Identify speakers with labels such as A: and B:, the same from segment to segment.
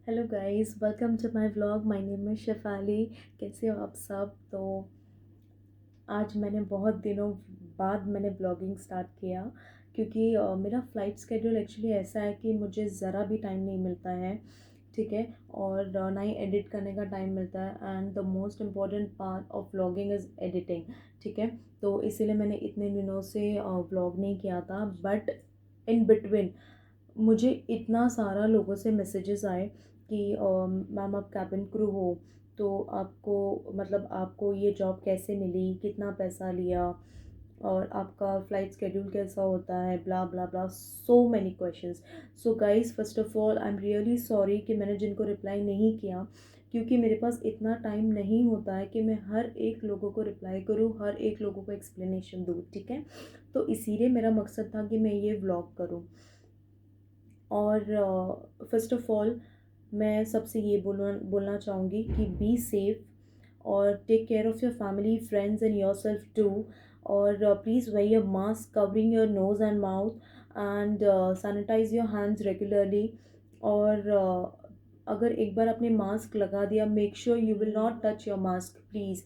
A: Hello guys, welcome to my vlog. My name है शेफाली। कैसे हो आप सब? तो आज मैंने बहुत दिनों बाद मैंने ब्लॉगिंग स्टार्ट किया, क्योंकि मेरा फ़्लाइट स्केड्यूल एक्चुअली ऐसा है कि मुझे ज़रा भी टाइम नहीं मिलता है। ठीक है। और ना ही एडिट करने का टाइम मिलता है, and the most important part of vlogging is editing. ठीक है। तो इसीलिए मैंने इतने दिनों से व्लॉग नहीं किया था, बट इन बिटवीन मुझे इतना सारा लोगों से मैसेजेस आए कि मैम आप कैबिन क्रू हो, तो आपको मतलब आपको ये जॉब कैसे मिली, कितना पैसा लिया, और आपका फ़्लाइट स्केड्यूल कैसा होता है, blah blah blah, so many questions. So guys, first of all I am really sorry कि मैंने जिनको रिप्लाई नहीं किया, क्योंकि मेरे पास इतना टाइम नहीं होता है कि मैं हर एक लोगों को रिप्लाई करूँ, हर एक लोगों को एक्सप्लेनेशन दूँ। ठीक है। तो इसीलिए मेरा मकसद था कि मैं ये व्लॉग करूँ। और फर्स्ट ऑफ ऑल मैं सबसे ये बोलना चाहूँगी कि बी सेफ, और take care of your family, friends and yourself too. और please wear your mask covering your nose and mouth, and sanitise your hands regularly. और अगर एक बार आपने मास्क लगा दिया, make sure you will not touch your mask please.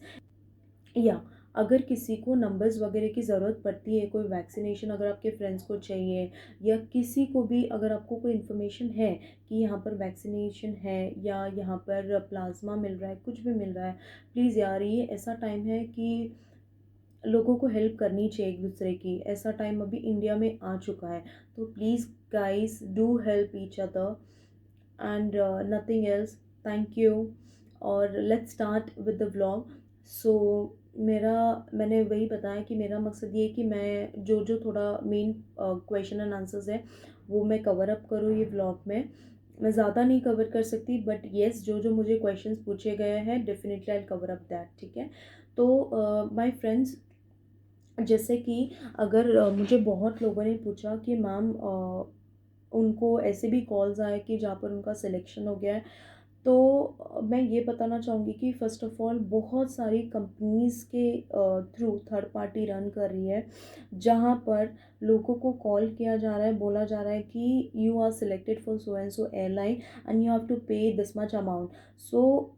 A: या अगर किसी को नंबर्स वगैरह की ज़रूरत पड़ती है, कोई वैक्सीनेशन अगर आपके फ्रेंड्स को चाहिए, या किसी को भी अगर आपको कोई इन्फॉर्मेशन है कि यहाँ पर वैक्सीनेशन है या यहाँ पर प्लाज्मा मिल रहा है, कुछ भी मिल रहा है, प्लीज़ यार, ये ऐसा टाइम है कि लोगों को हेल्प करनी चाहिए एक दूसरे की। ऐसा टाइम अभी इंडिया में आ चुका है। तो please guys, do help each other, and nothing else. Thank you. और let's start with the vlog. So मेरा मैंने वही बताया कि मेरा मकसद ये है कि मैं जो जो थोड़ा मेन क्वेश्चन एंड आंसर्स है वो मैं कवर अप करूँ ये व्लॉग में। मैं ज़्यादा नहीं कवर कर सकती, बट येस, जो जो मुझे क्वेश्चंस पूछे गए हैं, definitely I cover up that. ठीक है। तो माय फ्रेंड्स, जैसे कि अगर मुझे बहुत लोगों ने पूछा कि मैम, उनको ऐसे भी कॉल्स आए कि जहाँ पर उनका सिलेक्शन हो गया है। तो मैं ये बताना चाहूँगी कि फ़र्स्ट ऑफ़ ऑल बहुत सारी कंपनीज़ के थ्रू थर्ड पार्टी रन कर रही है, जहाँ पर लोगों को कॉल किया जा रहा है, बोला जा रहा है कि you are selected for so and so airline and you have to pay this much amount. So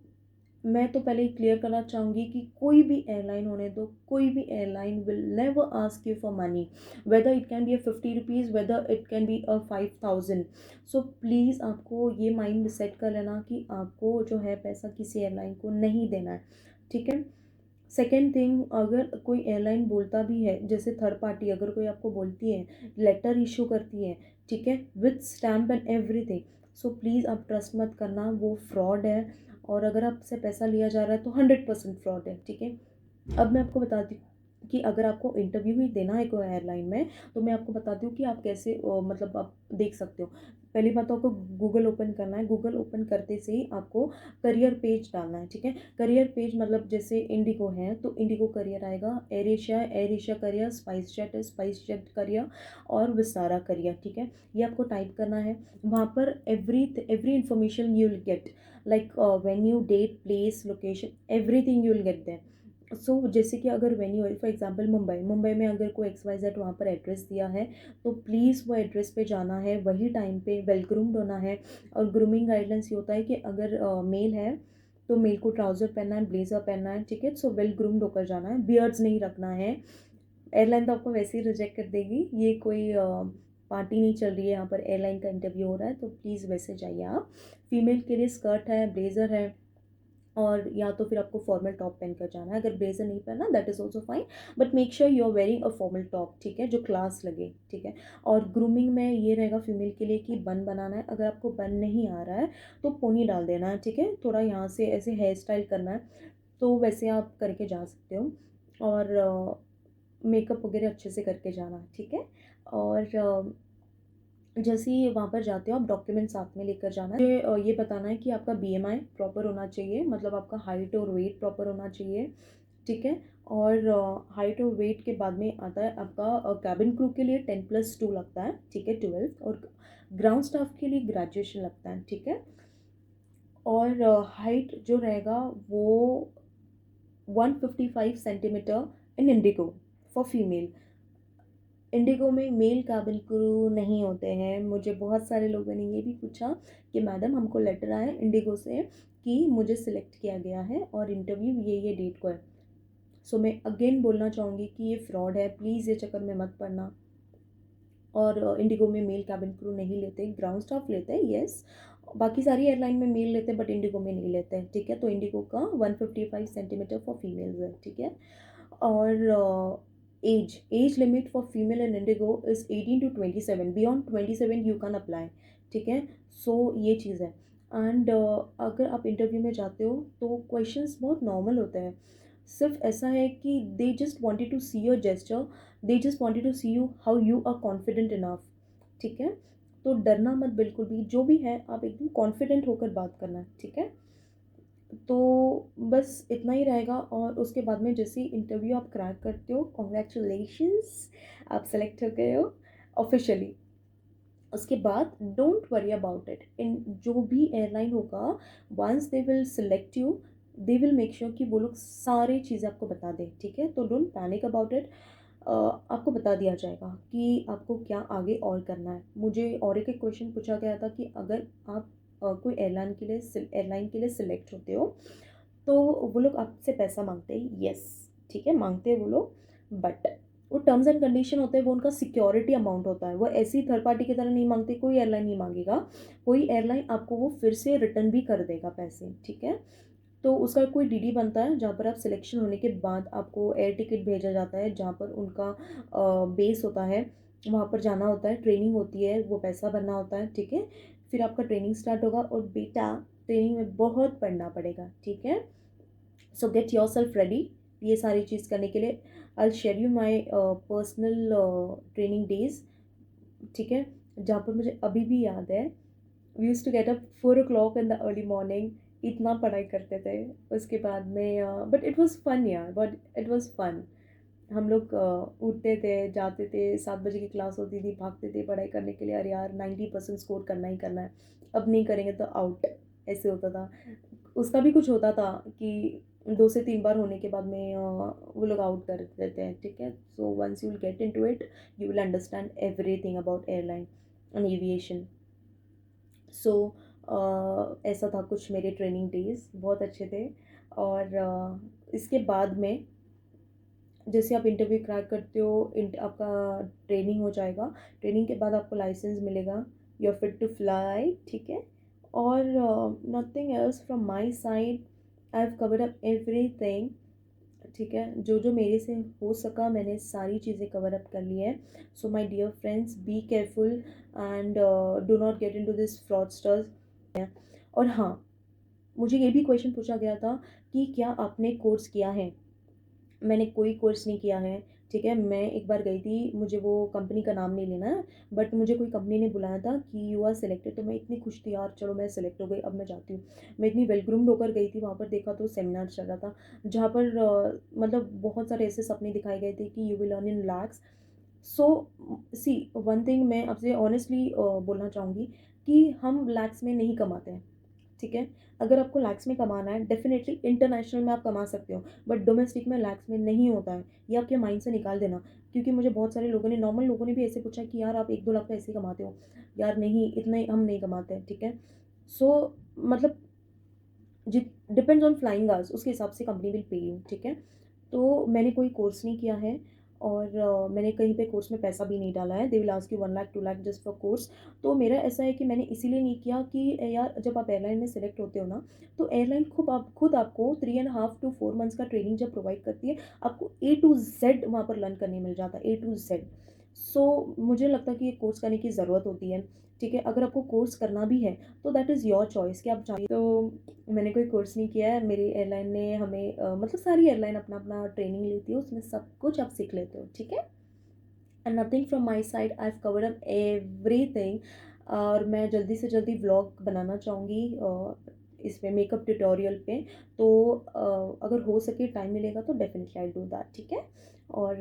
A: मैं तो पहले ही क्लियर करना चाहूँगी कि कोई भी एयरलाइन होने दो, कोई भी airline will never ask you for money, whether it can be ₹50, whether it can be 5,000। So please आपको ये माइंड सेट कर लेना कि आपको जो है पैसा किसी एयरलाइन को नहीं देना है। ठीक है। सेकेंड थिंग, अगर कोई एयरलाइन बोलता भी है, जैसे थर्ड पार्टी अगर कोई आपको बोलती है, लेटर इशू करती है, ठीक है, with stamp and everything, so please आप ट्रस्ट मत करना, वो फ्रॉड है। और अगर आपसे पैसा लिया जा रहा है तो 100% फ्रॉड है। ठीक है। अब मैं आपको बताती हूँ कि अगर आपको इंटरव्यू ही देना है कोई एयरलाइन में, तो मैं आपको बताती हूँ कि आप कैसे मतलब आप देख सकते हो। पहली बात तो आपको गूगल ओपन करना है। गूगल ओपन करते से ही आपको करियर पेज डालना है। ठीक है। करियर पेज मतलब जैसे इंडिगो है तो इंडिगो करियर आएगा, एयर एशिया है air Asia career, spice jet है स्पाइस जेट करियर, और विस्तारा करियर। ठीक है। ये आपको टाइप करना है। वहाँ पर every information you will get, like venue, date, place, location, everything you will get there. So जैसे कि अगर वेन्यू है, फॉर एग्जांपल मुंबई में अगर कोई XYZ वहाँ पर एड्रेस दिया है, तो प्लीज़ वो एड्रेस पे जाना है, वही टाइम पे वेल ग्रूम्ड होना है। और ग्रूमिंग गाइडलाइंस ये होता है कि अगर मेल है तो मेल को ट्राउज़र पहनना है, ब्लेज़र पहनना है। ठीक है। सो वेल ग्रूम्ड होकर जाना है, बियर्ड्स नहीं रखना है। एयरलाइन तो आपको वैसे ही रिजेक्ट कर देगी। ये कोई पार्टी नहीं चल रही है, यहाँ पर एयरलाइन का इंटरव्यू हो रहा है, तो प्लीज़ वैसे जाइए आप। फीमेल के लिए स्कर्ट है, ब्लेज़र है, और या तो फिर आपको फॉर्मल टॉप पहन कर जाना है। अगर ब्लेजर नहीं पहनना, that is also fine, but make sure you are wearing a formal top. ठीक है, जो क्लास लगे। ठीक है। और ग्रूमिंग में ये रहेगा फीमेल के लिए कि बन बनाना है। अगर आपको बन नहीं आ रहा है तो पोनी डाल देना है। ठीक है। थोड़ा यहाँ से ऐसे हेयर स्टाइल करना है, तो वैसे आप करके जा सकते हो। और मेकअप वगैरह अच्छे से करके जाना। ठीक है। और जैसे ही वहाँ पर जाते हो, आप डॉक्यूमेंट साथ में लेकर जाना है। मुझे ये बताना है कि आपका BMI प्रॉपर होना चाहिए, मतलब आपका हाइट और वेट प्रॉपर होना चाहिए। ठीक है। और हाइट और वेट के बाद में आता है आपका कैबिन क्रू के लिए 10+2 लगता है। ठीक है, 12। और ग्राउंड स्टाफ के लिए ग्रेजुएशन लगता है। ठीक है। और हाइट जो रहेगा वो 155 centimetre in Indigo for female. Indigo में मेल कैबिन क्रू नहीं होते हैं। मुझे बहुत सारे लोगों ने ये भी पूछा कि मैडम हमको लेटर आया इंडिगो से कि मुझे सिलेक्ट किया गया है और इंटरव्यू ये डेट को है। सो मैं अगेन बोलना चाहूँगी कि ये फ्रॉड है, प्लीज़ ये चक्कर में मत पड़ना। और इंडिगो में मेल कैबिन क्रू नहीं लेते, ग्राउंड स्टाफ लेते हैं येस, बाकी सारी एयरलाइन में मेल लेते हैं बट इंडिगो में नहीं लेते हैं, ठीक है। तो इंडिगो का 155 सेंटीमीटर फॉर फीमेल्स है, ठीक है। और age limit for female in Indigo is 18 to 27, beyond 27 you can apply, ठीक है। सो ये चीज़ है। एंड अगर आप इंटरव्यू में जाते हो तो क्वेश्चंस बहुत नॉर्मल होते हैं। सिर्फ ऐसा है कि they just wanted to see your gesture, they just wanted to see you how you are confident enough, ठीक है। तो डरना मत बिल्कुल भी, जो भी है आप एकदम कॉन्फिडेंट होकर बात करना, ठीक है। तो बस इतना ही रहेगा। और उसके बाद में जैसे इंटरव्यू आप क्रैक करते हो, कॉन्ग्रेचुलेशंस, आप सेलेक्ट हो गए हो ऑफिशियली। उसके बाद डोंट वरी अबाउट इट, इन जो भी एयरलाइन होगा, once they will select you, they will make sure कि वो लोग सारी चीज़ें आपको बता दें, ठीक है। तो डोंट पैनिक अबाउट इट। आपको बता दिया जाएगा कि आपको क्या आगे और करना है। मुझे और एक क्वेश्चन पूछा गया था कि अगर आप कोई एयरलाइन के लिए सिलेक्ट होते हो तो वो लोग आपसे पैसा मांगते हैं, यस, ठीक है, मांगते हैं वो लोग, बट वो टर्म्स एंड कंडीशन होते हैं, वो उनका सिक्योरिटी अमाउंट होता है, वो ऐसी थर्ड पार्टी की तरह नहीं मांगते, कोई एयरलाइन नहीं मांगेगा। कोई एयरलाइन आपको वो फिर से रिटर्न भी कर देगा पैसे, ठीक है। तो उसका कोई डीडी बनता है जहाँ पर आप सिलेक्शन होने के बाद आपको एयर टिकट भेजा जाता है, जहाँ पर उनका बेस होता है, वहाँ पर जाना होता है, ट्रेनिंग होती है, वो पैसा भरना होता है, ठीक है। फिर आपका ट्रेनिंग स्टार्ट होगा और बेटा ट्रेनिंग में बहुत पढ़ना पड़ेगा, ठीक है। So get yourself ready ये सारी चीज़ करने के लिए। I share you my personal training days, ठीक है, जहाँ पर मुझे अभी भी याद है, we use to get up 4 o'clock in the early morning, इतना पढ़ाई करते थे। उसके बाद में बट इट वॉज़ फन यार, बट इट वॉज़ फन। हम लोग उठते थे, जाते थे, 7 बजे की क्लास होती थी, भागते थे पढ़ाई करने के लिए, अरे यार 90% स्कोर करना ही करना है, अब नहीं करेंगे तो आउट, ऐसे होता था। उसका भी कुछ होता था कि 2 से 3 बार होने के बाद में वो लोग आउट कर देते हैं, ठीक है। So once you will get into it, you will understand everything about airline and aviation. So ऐसा था कुछ मेरे ट्रेनिंग डेज, बहुत अच्छे थे। और इसके बाद में जैसे आप इंटरव्यू क्रैक करते हो, आपका ट्रेनिंग हो जाएगा, ट्रेनिंग के बाद आपको लाइसेंस मिलेगा, you are fit to fly, ठीक है। और nothing else from my side, I have covered up everything, ठीक है। जो जो मेरे से हो सका मैंने सारी चीज़ें कवर अप कर ली है। So my dear friends, be careful and do not get into this fraudsters. और हाँ, मुझे ये भी क्वेश्चन पूछा गया था कि क्या आपने कोर्स किया है। मैंने कोई कोर्स नहीं किया है, ठीक है। मैं एक बार गई थी, मुझे वो कंपनी का नाम नहीं लेना है, बट मुझे कोई कंपनी ने बुलाया था कि यू आर सिलेक्टेड, तो मैं इतनी खुश थी यार, चलो मैं सिलेक्ट हो गई, अब मैं जाती हूँ। मैं इतनी वेल ग्रूम्ड होकर गई थी, वहाँ पर देखा तो सेमिनार चल रहा था, जहाँ पर मतलब बहुत सारे ऐसे सपने दिखाए गए थे कि you will earn in lakhs. So see one thing मैं आपसे ऑनेस्टली बोलना चाहूँगी कि हम लैक्स में नहीं कमाते हैं, ठीक है। अगर आपको लैक्स में कमाना है, डेफिनेटली इंटरनेशनल में आप कमा सकते हो, बट डोमेस्टिक में लैक्स में नहीं होता है, ये आपके माइंड से निकाल देना। क्योंकि मुझे बहुत सारे लोगों ने, नॉर्मल लोगों ने भी ऐसे पूछा कि यार आप 1-2 लाख तो ऐसे ही कमाते हो, यार नहीं, इतना हम नहीं कमाते हैं, ठीक है। सो मतलब जित डिपेंड्स ऑन फ्लाइंग आवर्स, उसके हिसाब से कंपनी विल पे यू, ठीक है। तो मैंने कोई कोर्स नहीं किया है और मैंने कहीं पे कोर्स में पैसा भी नहीं डाला है। They will ask you 1 lakh 2 lakh just for course. तो मेरा ऐसा है कि मैंने इसीलिए नहीं किया कि यार जब आप एयरलाइन में सेलेक्ट होते हो ना, तो एयरलाइन खुद आपको 3.5 to 4 मंथ्स का ट्रेनिंग जब प्रोवाइड करती है, आपको A to Z वहाँ पर लर्न करने मिल जाता है, A to Z। सो मुझे लगता है कि ये कोर्स करने की ज़रूरत होती है, ठीक है। अगर आपको कोर्स करना भी है तो दैट इज़ योर चॉइस कि आप चाहिए। तो मैंने कोई कोर्स नहीं किया है, मेरी एयरलाइन ने हमें मतलब सारी एयरलाइन अपना अपना ट्रेनिंग लेती है, उसमें सब कुछ आप सीख लेते हो, ठीक है। And nothing from my side, I have covered up everything. और मैं जल्दी से जल्दी व्लॉग बनाना चाहूँगी इसमें मेकअप ट्यूटोरियल पे। तो अगर हो सके, टाइम मिलेगा तो डेफिनेटली आई डू दैट, ठीक है। और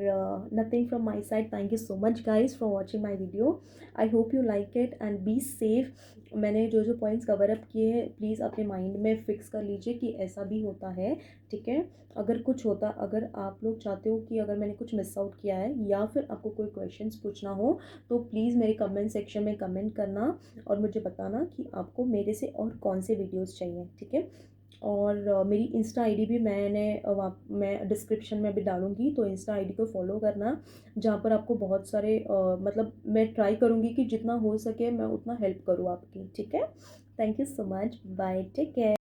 A: nothing from my side, thank you so much guys for watching my video. I hope you like it and be safe. मैंने जो जो पॉइंट्स कवर अप किए हैं प्लीज़ अपने माइंड में फ़िक्स कर लीजिए कि ऐसा भी होता है, ठीक है। अगर कुछ होता, अगर आप लोग चाहते हो कि अगर मैंने कुछ मिस आउट किया है या फिर आपको कोई क्वेश्चंस पूछना हो तो प्लीज़ मेरे कमेंट सेक्शन में कमेंट करना और मुझे बताना कि आपको मेरे से और कौन से वीडियोस चाहिए, ठीक है। और मेरी इंस्टा आईडी भी मैं डिस्क्रिप्शन में भी डालूँगी, तो इंस्टा आईडी को फॉलो करना, जहाँ पर आपको बहुत सारे मतलब मैं ट्राई करूँगी कि जितना हो सके मैं उतना हेल्प करूँ आपकी, ठीक है। Thank you so much, bye, take care.